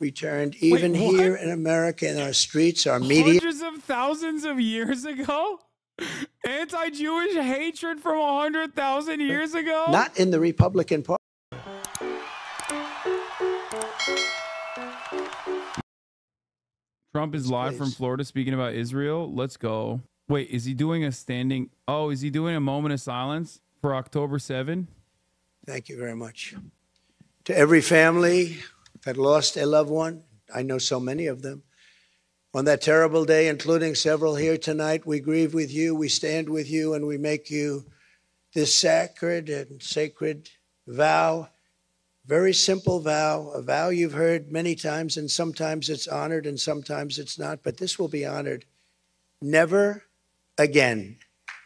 returned. Even here in America, in our streets, our media. Hundreds of thousands of years ago? Anti-Jewish hatred from 100,000 years ago? Not in the Republican Party. Trump is live from Florida speaking about Israel. Let's go. Wait, is he doing a standing... Oh, is he doing a moment of silence for October 7? Thank you very much. To every family that lost a loved one, I know so many of them, on that terrible day, including several here tonight, we grieve with you, we stand with you, and we make you this sacred and sacred vow, very simple vow, a vow you've heard many times, and sometimes it's honored and sometimes it's not, but this will be honored. Never again.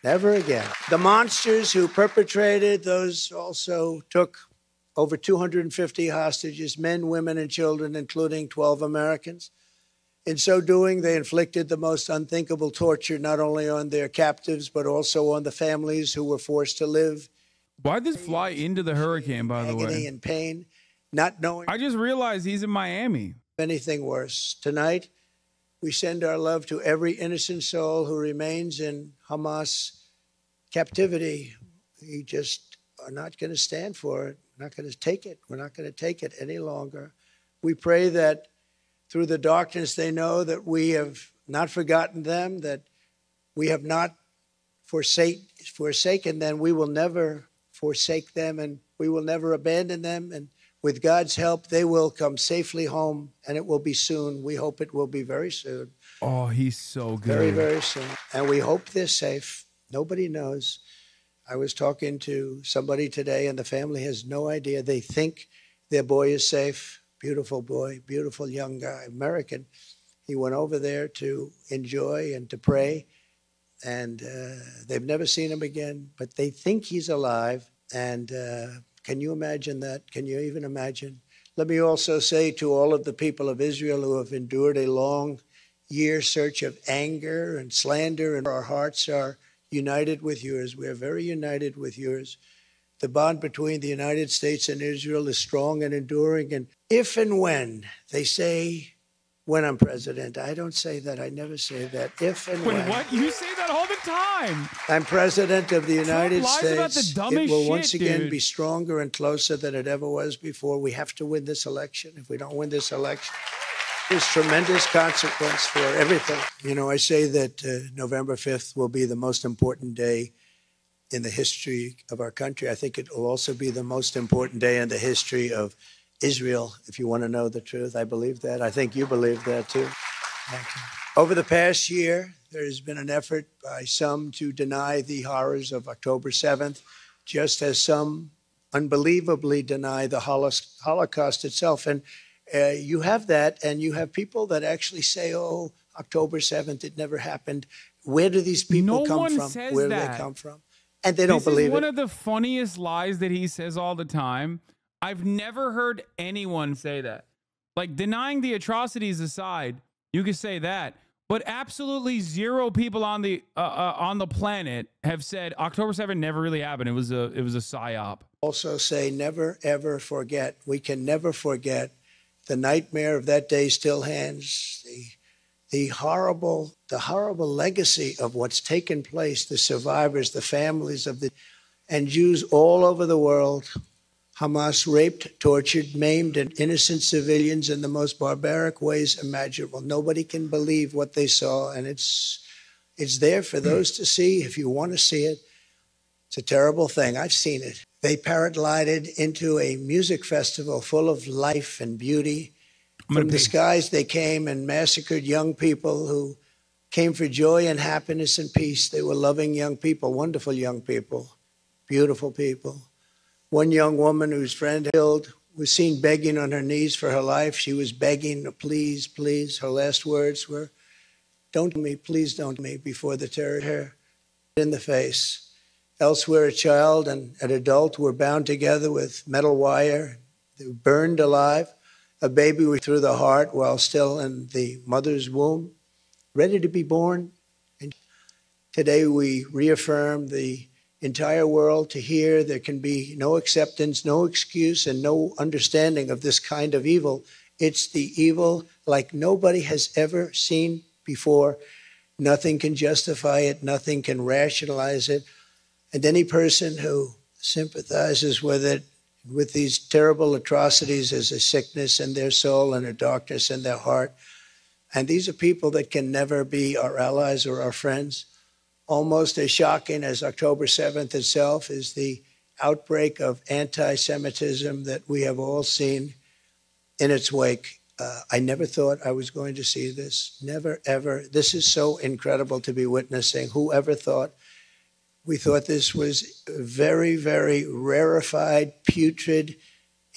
Never again. The monsters who perpetrated, those also took over 250 hostages, men, women, and children, including 12 Americans. In so doing, they inflicted the most unthinkable torture, not only on their captives, but also on the families who were forced to live. Why did this fly into the hurricane, by the way? Agony and pain, not knowing. I just realized he's in Miami. Anything worse. Tonight, we send our love to every innocent soul who remains in Hamas captivity. We just are not going to stand for it. We're not going to take it. We're not going to take it any longer. We pray that through the darkness, they know that we have not forgotten them, that we have not forsaken them. We will never forsake them, and we will never abandon them. And with God's help, they will come safely home, and it will be soon. We hope it will be very soon. Oh, he's so good. Very, very soon. And we hope they're safe. Nobody knows. I was talking to somebody today, and the family has no idea. They think their boy is safe. Beautiful boy, beautiful young guy, American. He went over there to enjoy and to pray, and they've never seen him again, but they think he's alive. And can you imagine that? Can you even imagine? Let me also say to all of the people of Israel who have endured a long year search of anger and slander, and our hearts are united with yours. We are very united with yours. The bond between the United States and Israel is strong and enduring. And if and when they say, when I'm president, I don't say that. I never say that. If and when. Wait, what? You say that all the time. I'm president of the United Trump lies about the States. dumbest It will shit, once again dude. be stronger and closer than it ever was before. We have to win this election. If we don't win this election, there's tremendous consequence for everything. You know, I say that November 5th will be the most important day in the history of our country. I think it will also be the most important day in the history of Israel, if you want to know the truth. I believe that. I think you believe that, too. Thank you. Over the past year, there has been an effort by some to deny the horrors of October 7th, just as some unbelievably deny the Holocaust itself. And you have that, and you have people that actually say, oh, October 7th, it never happened. Where do these people come from? Where do they come from? And they don't believe it. This is one of the funniest lies that he says all the time. I've never heard anyone say that. Like, denying the atrocities aside, you could say that. But absolutely zero people on the planet have said October 7th never really happened. It was a psyop. Also say never, ever forget. We can never forget. The nightmare of that day still hangs. The horrible legacy of what's taken place, the survivors, the families of and Jews all over the world. Hamas raped, tortured, maimed, and innocent civilians in the most barbaric ways imaginable. Nobody can believe what they saw, and it's there for those to see if you want to see it. It's a terrible thing. I've seen it. They paraglided into a music festival full of life and beauty. From the skies they came and massacred young people who came for joy and happiness and peace. They were loving young people, wonderful young people, beautiful people. One young woman whose friend killed was seen begging on her knees for her life. She was begging, please, please. Her last words were, don't kill me, please don't kill me, before the terror hit her in the face. Elsewhere, a child and an adult were bound together with metal wire. They were burned alive. A baby was through the heart while still in the mother's womb, ready to be born. And today we reaffirm the entire world to hear there can be no acceptance, no excuse, and no understanding of this kind of evil It's the evil like nobody has ever seen before. Nothing can justify it. Nothing can rationalize it. And any person who sympathizes with it, with these terrible atrocities, as a sickness in their soul and a darkness in their heart. And these are people that can never be our allies or our friends. Almost as shocking as October 7th itself is the outbreak of anti-Semitism that we have all seen in its wake. I never thought I was going to see this. Never, ever. This is so incredible to be witnessing. Whoever thought? We thought this was very, very rarefied, putrid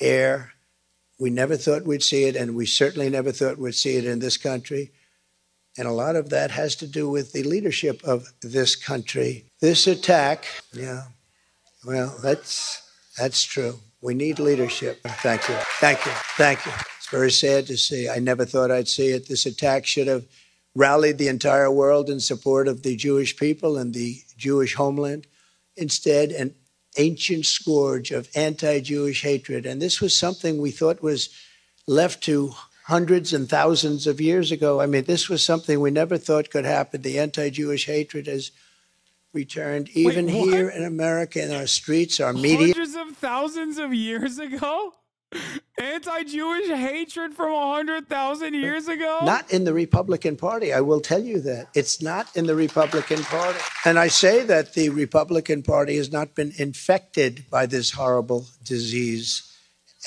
air. We never thought we'd see it, and we certainly never thought we'd see it in this country. And a lot of that has to do with the leadership of this country. This attack, yeah, well, that's true. We need leadership. Thank you. Thank you. Thank you. It's very sad to see. I never thought I'd see it. This attack should have rallied the entire world in support of the Jewish people and the Jewish homeland. Instead, an ancient scourge of anti-Jewish hatred. And this was something we thought was left to hundreds and thousands of years ago. I mean, this was something we never thought could happen. The anti-Jewish hatred has returned even here in America, in our streets, our media. Hundreds of thousands of years ago? Anti-Jewish hatred from 100,000 years ago? Not in the Republican Party. I will tell you that. It's not in the Republican Party. And I say that the Republican Party has not been infected by this horrible disease.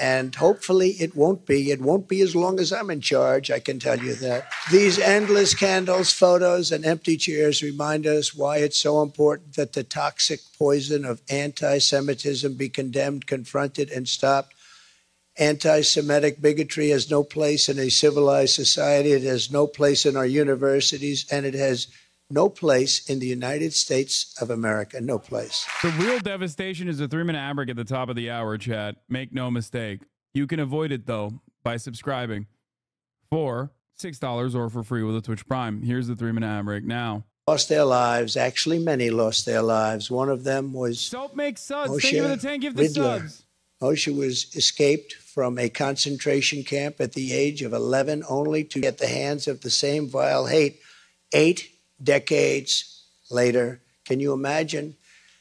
And hopefully it won't be. It won't be as long as I'm in charge, I can tell you that. These endless candles, photos, and empty chairs remind us why it's so important that the toxic poison of anti-Semitism be condemned, confronted, and stopped. Anti-Semitic bigotry has no place in a civilized society. It has no place in our universities, and it has no place in the United States of America. No place. The real devastation is a 3-minute ad break at the top of the hour, chat. Make no mistake. You can avoid it, though, by subscribing for $6 or for free with a Twitch Prime. Here's the 3-minute ad break now. Lost their lives. Actually, many lost their lives. One of them was Soap makes suds. Moshe Thank you for the 10 gift of subs. Moshe was escaped from a concentration camp at the age of 11, only to get the hands of the same vile hate 8 decades later. Can you imagine?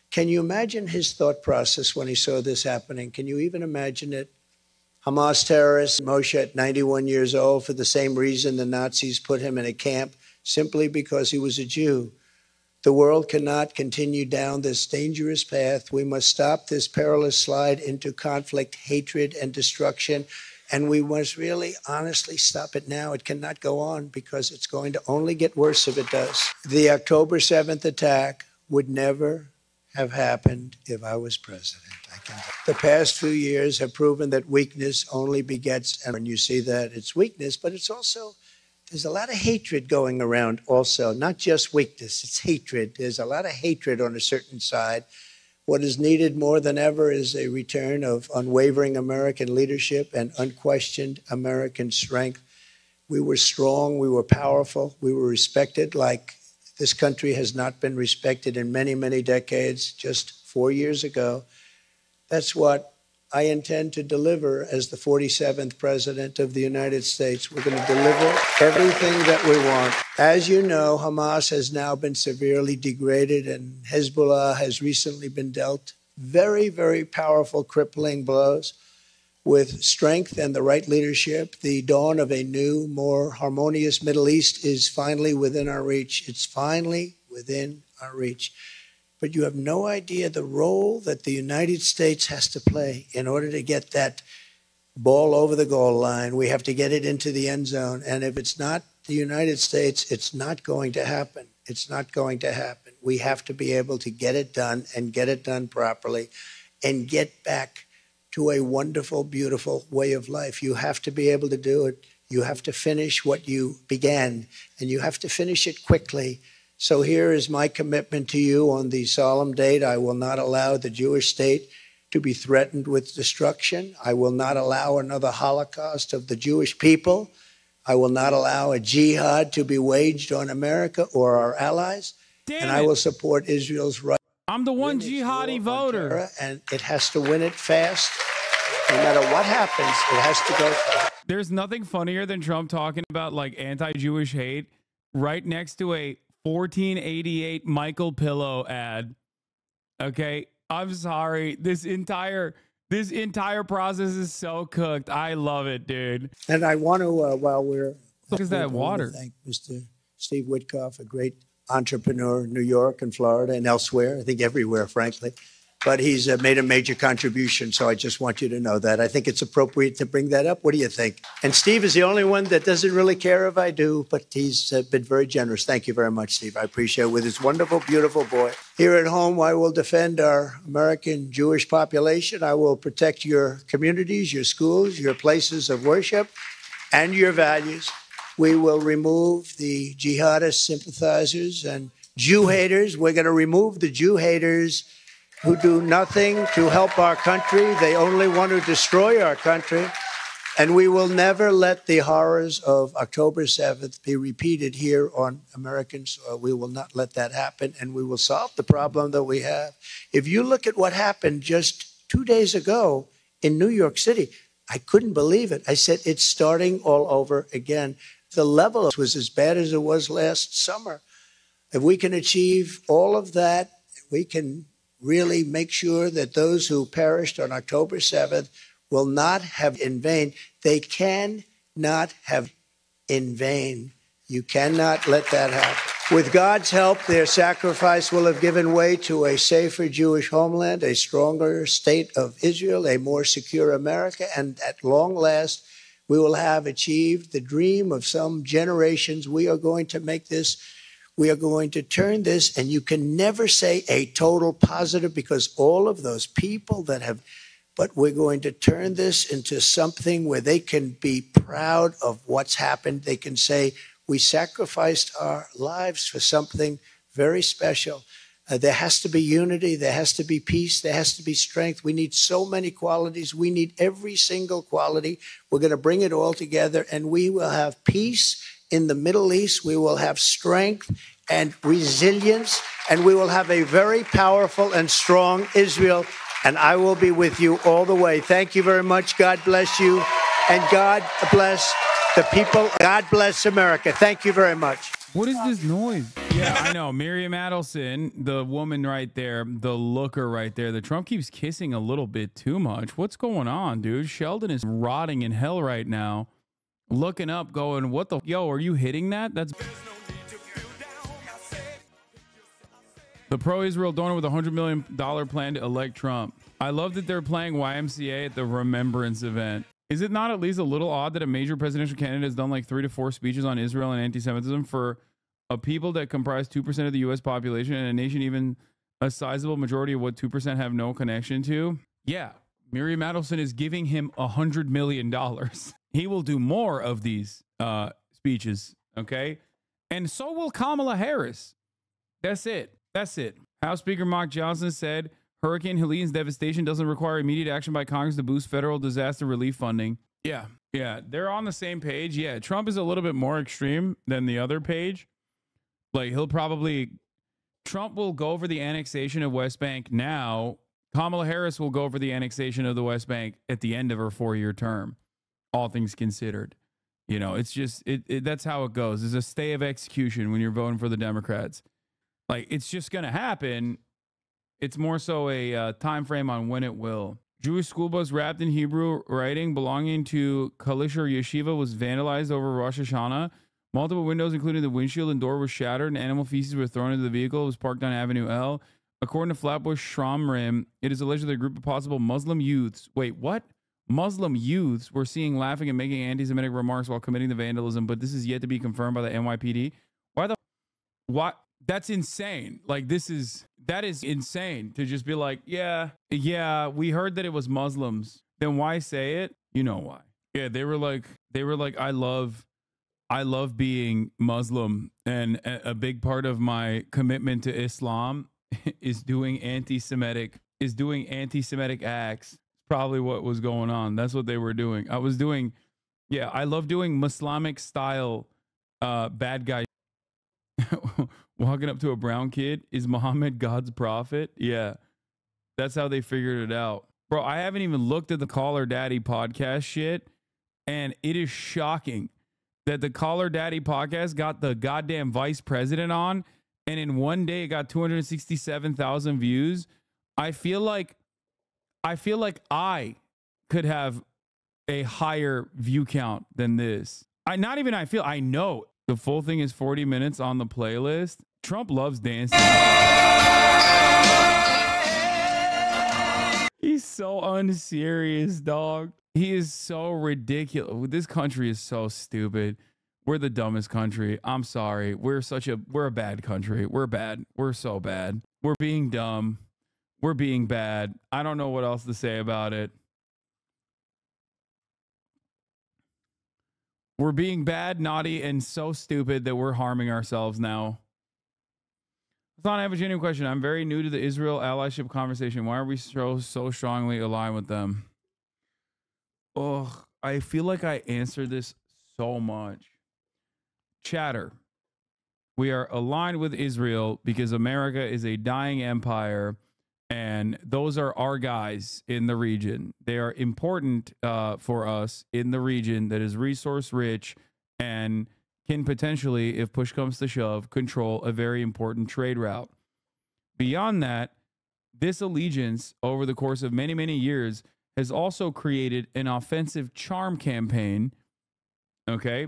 Can you imagine his thought process when he saw this happening? Can you even imagine it? Hamas terrorist Moshe at 91 years old, for the same reason the Nazis put him in a camp, simply because he was a Jew. The world cannot continue down this dangerous path. We must stop this perilous slide into conflict, hatred, and destruction. And we must really, honestly stop it now. It cannot go on, because it's going to only get worse if it does. The October 7th attack would never have happened if I was president. The past few years have proven that weakness only begets, and when you see that, it's weakness, but it's also, there's a lot of hatred going around also, not just weakness, it's hatred. There's a lot of hatred on a certain side. What is needed more than ever is a return of unwavering American leadership and unquestioned American strength. We were strong, we were powerful, we were respected like this country has not been respected in many, many decades, just 4 years ago. That's what I intend to deliver as the 47th President of the United States. We're going to deliver everything that we want. As you know, Hamas has now been severely degraded, and Hezbollah has recently been dealt very, very powerful, crippling blows. With strength and the right leadership, the dawn of a new, more harmonious Middle East is finally within our reach. It's finally within our reach. But you have no idea the role that the United States has to play in order to get that ball over the goal line. We have to get it into the end zone. And if it's not the United States, it's not going to happen. It's not going to happen. We have to be able to get it done and get it done properly and get back to a wonderful, beautiful way of life. You have to be able to do it. You have to finish what you began, and you have to finish it quickly. So here is my commitment to you on the solemn date. I will not allow the Jewish state to be threatened with destruction. I will not allow another Holocaust of the Jewish people. I will not allow a jihad to be waged on America or our allies. And I will support Israel's right. I'm the one jihadi voter. And it has to win it fast. No matter what happens, it has to go through. There's nothing funnier than Trump talking about like anti-Jewish hate right next to a 1488 Michael Pillow ad. Okay, I'm sorry. This entire process is so cooked. I love it, dude. And I want to, while we're... Look at that water. Thank Mr. Steve Witkoff, a great entrepreneur in New York and Florida and elsewhere, I think everywhere, frankly. But he's made a major contribution, so I just want you to know that. I think it's appropriate to bring that up. What do you think? And Steve is the only one that doesn't really care if I do, but he's been very generous. Thank you very much, Steve. I appreciate it. With his wonderful, beautiful boy. Here at home, I will defend our American Jewish population. I will protect your communities, your schools, your places of worship, and your values. We will remove the jihadist sympathizers and Jew haters. We're going to remove the Jew haters who do nothing to help our country. They only want to destroy our country. And we will never let the horrors of October 7th be repeated here on American soil. We will not let that happen, and we will solve the problem that we have. If you look at what happened just 2 days ago in New York City, I couldn't believe it. I said, it's starting all over again. The level was as bad as it was last summer. If we can achieve all of that, we can really make sure that those who perished on October 7th will not have in vain. They cannot have in vain. You cannot let that happen. With God's help, their sacrifice will have given way to a safer Jewish homeland, a stronger state of Israel, a more secure America, and at long last, we will have achieved the dream of some generations. We are going to make this. We are going to turn this, and you can never say a total positive because all of those people that have, but we're going to turn this into something where they can be proud of what's happened. They can say, we sacrificed our lives for something very special. There has to be unity. There has to be peace. There has to be strength. We need so many qualities. We need every single quality. We're going to bring it all together, and we will have peace in the Middle East. We will have strength and resilience, and we will have a very powerful and strong Israel, and I will be with you all the way. Thank you very much. God bless you, and God bless the people. God bless America. Thank you very much. What is this noise? Yeah, I know. Miriam Adelson, the woman right there, the looker right there, that Trump keeps kissing a little bit too much. What's going on, dude? Sheldon is rotting in hell right now. Looking up, going, what the? Yo, are you hitting that? That's the pro-Israel donor with a $100 million plan to elect Trump. I love that they're playing YMCA at the Remembrance event. Is it not at least a little odd that a major presidential candidate has done like 3 to 4 speeches on Israel and anti-Semitism for a people that comprise 2% of the U.S. population and a nation even a sizable majority of what 2% have no connection to? Yeah, Miriam Adelson is giving him $100 million. He will do more of these speeches, okay? And so will Kamala Harris. That's it. That's it. House Speaker Mark Johnson said Hurricane Helene's devastation doesn't require immediate action by Congress to boost federal disaster relief funding. Yeah, they're on the same page. Yeah, Trump is a little bit more extreme than the other page. Like, Trump will go over the annexation of West Bank now. Kamala Harris will go over the annexation of the West Bank at the end of her 4-year term, all things considered. You know, it's just, that's how it goes. There's a stay of execution when you're voting for the Democrats. Like, it's just going to happen. It's more so a time frame on when it will. Jewish school bus wrapped in Hebrew writing belonging to Kalisher Yeshiva was vandalized over Rosh Hashanah. Multiple windows, including the windshield and door, were shattered, and animal feces were thrown into the vehicle. It was parked on Avenue L. According to Flatbush Shramrim, it is alleged that a group of possible Muslim youths... Wait, what? Muslim youths were seen laughing and making anti-Semitic remarks while committing the vandalism, but this is yet to be confirmed by the NYPD. What? That's insane. Like, that is insane to just be like, yeah, we heard that it was Muslims. Then why say it? You know why. Yeah, they were like, I love being Muslim, and a big part of my commitment to Islam is doing anti-Semitic acts. Probably what was going on. That's what they were doing. I love doing Islamic style bad guy. Walking up to a brown kid. Is Muhammad God's prophet? Yeah. That's how they figured it out. Bro, I haven't even looked at the Call Her Daddy podcast shit, and it is shocking that the Call Her Daddy podcast got the goddamn vice president on, and in one day it got 267,000 views. I feel like I could have a higher view count than this. I know the full thing is 40 minutes on the playlist. Trump loves dancing. He's so unserious, dog. He is so ridiculous. This country is so stupid. We're the dumbest country. I'm sorry. We're a bad country. We're bad. We're so bad. We're being dumb. We're being bad. I don't know what else to say about it. We're being bad, naughty, and so stupid that we're harming ourselves now. Hasan, I have a genuine question. I'm very new to the Israel allyship conversation. Why are we so strongly aligned with them? Oh, I feel like I answer this so much. Chatter. We are aligned with Israel because America is a dying empire, and those are our guys in the region. They are important for us in the region that is resource rich and can potentially, if push comes to shove, control a very important trade route. Beyond that, this allegiance over the course of many, many years has also created an offensive charm campaign, okay,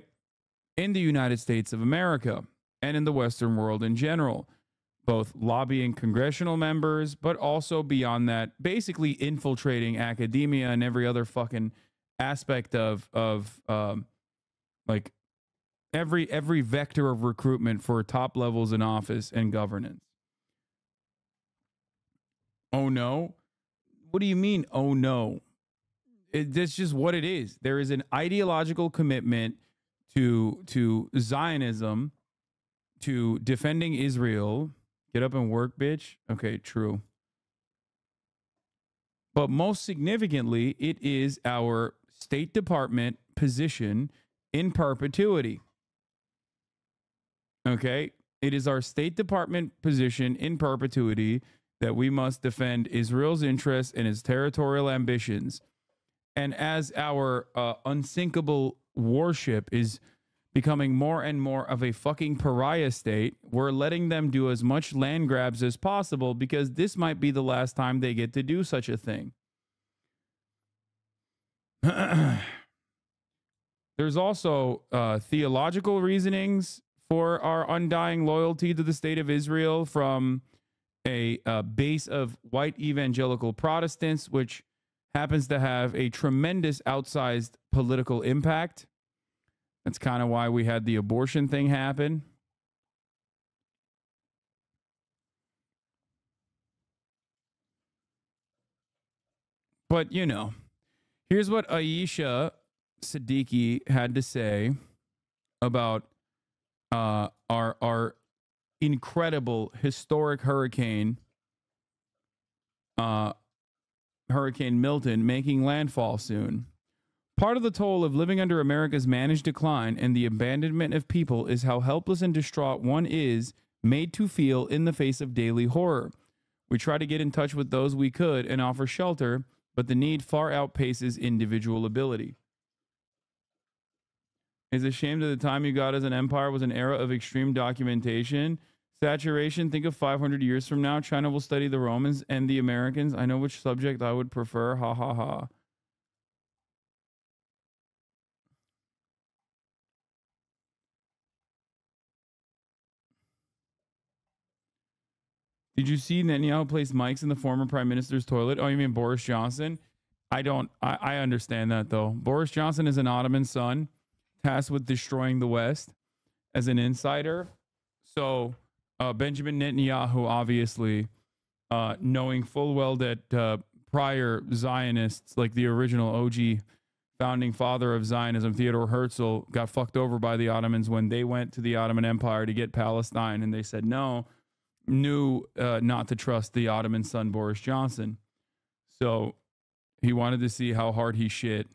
in the United States of America and in the Western world in general, both lobbying congressional members, but also beyond that, basically infiltrating academia and every other fucking aspect of like every vector of recruitment for top levels in office and governance. Oh no? What do you mean, oh no? That's just what it is. There is an ideological commitment to Zionism, to defending Israel. Get up and work, bitch. Okay, true. But most significantly, it is our State Department position in perpetuity. Okay? It is our State Department position in perpetuity that we must defend Israel's interests and its territorial ambitions. And as our unsinkable warship is becoming more and more of a fucking pariah state, we're letting them do as much land grabs as possible because this might be the last time they get to do such a thing. There's also theological reasonings for our undying loyalty to the state of Israel from a base of white evangelical Protestants, which happens to have a tremendous outsized political impact. That's kind of why we had the abortion thing happen. But, you know, here's what Aisha Siddiqui had to say about our incredible historic hurricane, Hurricane Milton, making landfall soon. Part of the toll of living under America's managed decline and the abandonment of people is how helpless and distraught one is made to feel in the face of daily horror. We try to get in touch with those we could and offer shelter, but the need far outpaces individual ability. It's a shame that the time you got as an empire was an era of extreme documentation. Saturation, think of 500 years from now. China will study the Romans and the Americans. I know which subject I would prefer. Ha ha ha. Did you see Netanyahu place mics in the former prime minister's toilet? Oh, you mean Boris Johnson? I understand that, though. Boris Johnson is an Ottoman son, tasked with destroying the West as an insider. So Benjamin Netanyahu, obviously, knowing full well that prior Zionists, like the original OG founding father of Zionism, Theodore Herzl, got fucked over by the Ottomans when they went to the Ottoman Empire to get Palestine, and they said no, knew not to trust the Ottoman son, Boris Johnson. So he wanted to see how hard he shit